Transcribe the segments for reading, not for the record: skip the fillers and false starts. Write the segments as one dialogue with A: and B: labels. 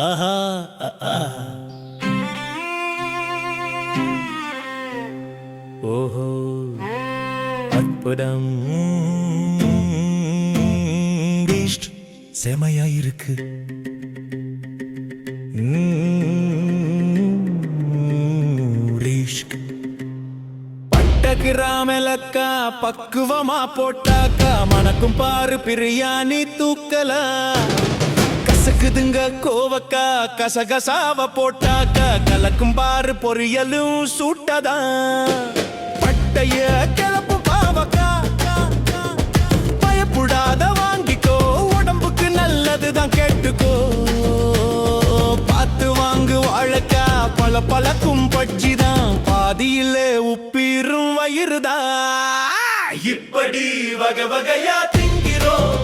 A: ஆஹா ஓஹோ அற்புதம் செமையா இருக்கு. பட்டகிராமலக்கா பக்குவமா போட்டாக்கா மணக்கும் பாரு பிரியாணி தூக்கலா. கசக்குதுங்க கோவக்கா கசகசாவ போட்டாக்கா கலக்கும் பாரு பொரியலும் சூட்டதா. பட்டைய கிளப்பு பாவக்கா பயப்படாத வாங்கிக்கோ, உடம்புக்கு நல்லதுதான் கேட்டுக்கோ. பார்த்து வாங்கு வாழக்கா பல பழக்கும் பட்சிதான், பாதியிலே உப்பீரும் வயிறுதா. இப்படி வகை வகையா திங்கிறோம்,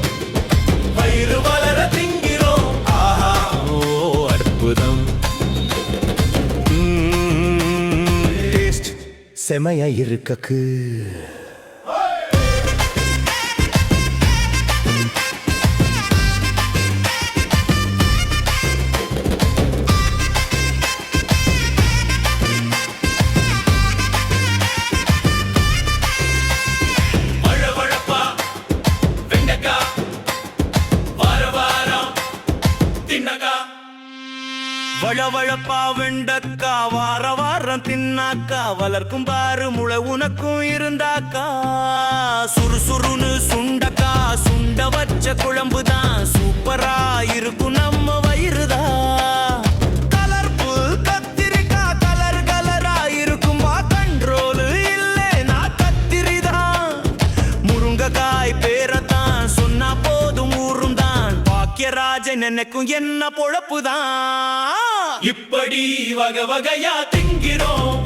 A: வயிறு வளர திங்கிறோம். ஆஹா ஓ அற்புதம், டேஸ்ட் செமையா இருக்கக்கு. வளவளப்பா வெண்டக்கா வார வாரம் தின்னாக்கா வளர்க்கும் பாரு முளை உனக்கும் இருந்தாக்கா. சுறுசுறுன்னு சுண்டக்கா சுண்ட வச்ச குழம்புதான் சூப்பரா இருக்கும் நம்ம வயிறுதான். கலர்ஃபுல் கத்திரிக்கா கலர் கலரா இருக்கும்பா, கண்ட்ரோலு இல்லே நான் கத்திரிதான். முருங்கக்காய் பேரத்தான் சொன்னா போதும் ஊரும் தான், பாக்கியராஜன் நினைக்கும் என்ன பொழப்புதான். இப்படி வகை வகையா திங்கிறோம்,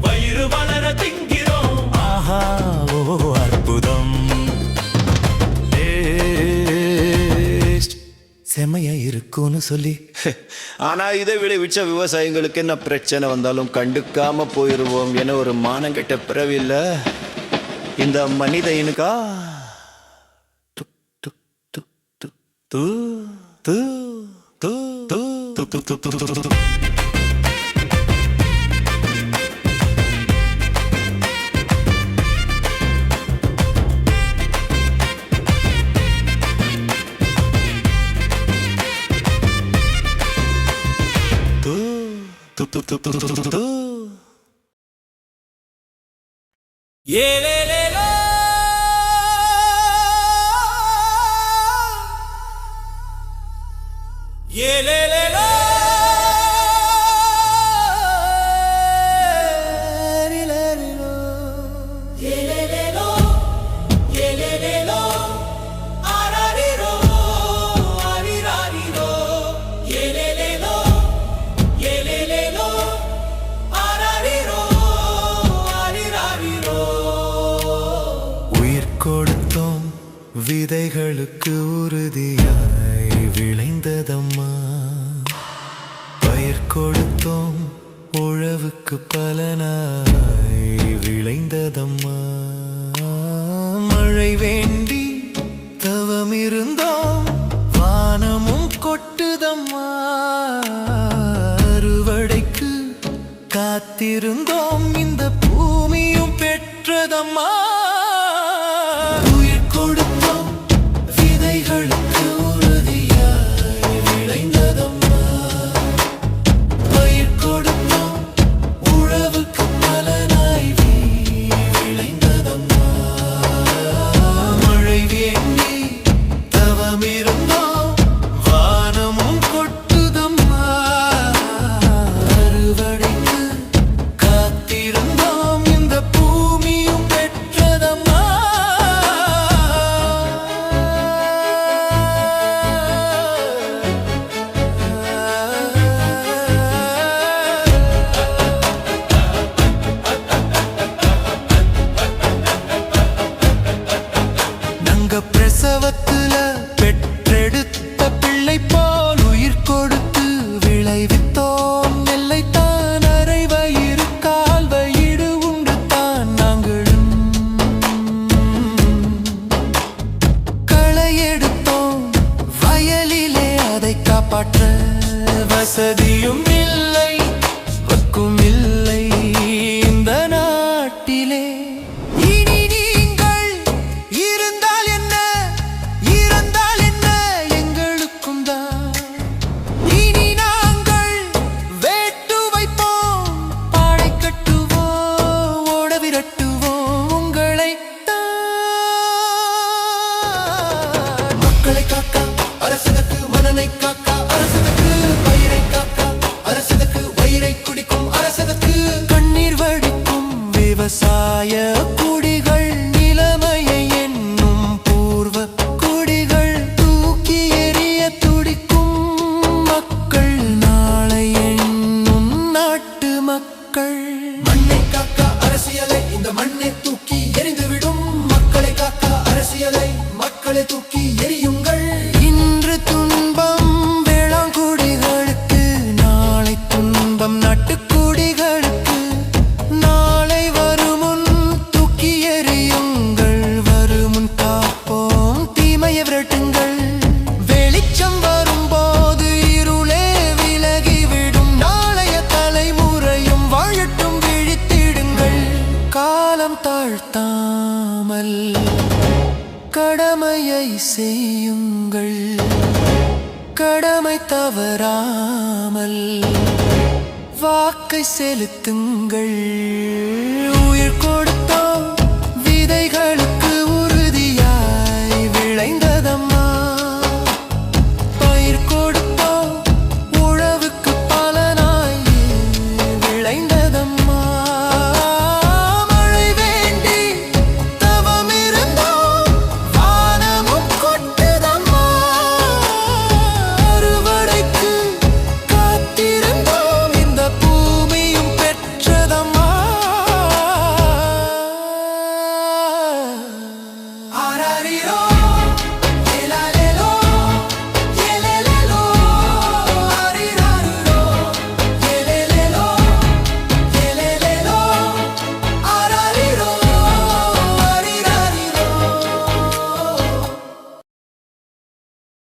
A: வயிறு வளர திங்கிறோம். ஆஹா ஓ அற்புதம், செமையா இருக்குன்னு சொல்லி. ஆனா இதை விளைவிச்ச விவசாயிகளுக்கு என்ன பிரச்சனை வந்தாலும் கண்டுக்காம போயிருவோம் என ஒரு மானங்கெட்ட பிறவில்ல இந்த மனித இனுக்கா. தூ தூ தூ தூ ஏலேலேலோ ஏலேலேலோ ஏலேலேலோ ஏலேலேலோ ஆராரிரோ ஆரிராரிரோ ஏலேலேலோ ஏலேலேலோ ஆராரிரோ ஆரிராரிரோ. உயிர் கொடுத்தோம் விதைகளுக்கு உறுதியாய் விளைந்ததம்மா, பயிர் கொடுத்தோம் உழவுக்கு பலனாய் விளைந்ததம்மா. மழை வேண்டி தவம் இருந்தோம் வானமும் கொட்டுதம்மா, அறுவடைக்கு காத்திருந்தோம் இந்த பூமியும் பெற்றதம்மா. உயிர் கொடுத்தோம் விதைகளுக்கு உறுதியாய் விளைந்ததம்மா, பயிர் கொடுத்தோம் உழவுக்கு பலனாய் விளைந்ததம்மா. மழை வேண்டி தவம் இருந்தோம் வானமும் கொட்டுதம்மா, அறுவடைக்கு காத்திருந்தோம் இந்த பூமியும் பெற்றதம்மா.
B: வசதியும் இல்லை வக்கும் இல்லை இந்த நாட்டிலே. இனி நீங்கள் இருந்தால் என்ன இறந்தால் என்ன எங்களுக்கும் தான். இனி நாங்கள் வேட்டு வைப்போம் பாடை கட்டுவோம் ஓட விரட்டுவோம் உங்களை தான். மக்களை காக்க அரசனுக்கு மனனை காக்க அரசனுக்கு பயிரை காக்க அரசனுக்கு வயிறை குடிக்கும் அரசனுக்கு கண்ணீர் வடிக்கும் விவசாய குடிகள் நிலைமையை என்னும் பூர்வ குடிகள் தூக்கி எறிய துடிக்கும் மக்கள் நாளை என்னும் நாட்டு மக்கள். மண்ணை காக்க அரசியலை இந்த மண்ணை தூக்கி எறிந்துவிடும் மக்களை காக்க அரசியலை மக்களை தூக்கி எறியுங்கள். இன்று துன்பம் வேளாங்குடிகளுக்கு நாளை துன்பம் நாட்டுக்குடிகளுக்கு நாளை வருமுன் தூக்கி எறியுங்கள் வருமுன் காப்போம் தீமையை விரட்டுங்கள். வெளிச்சம் வரும்போது இருளே விலகிவிடும் நாளைய தலைமுறையும் வாழட்டும் விழித்திடுங்கள். காலம் தாழ்த்தாமல் கடமையை செய்யுங்கள் கடமை தவறாமல் வாக்கை செலுத்துங்கள்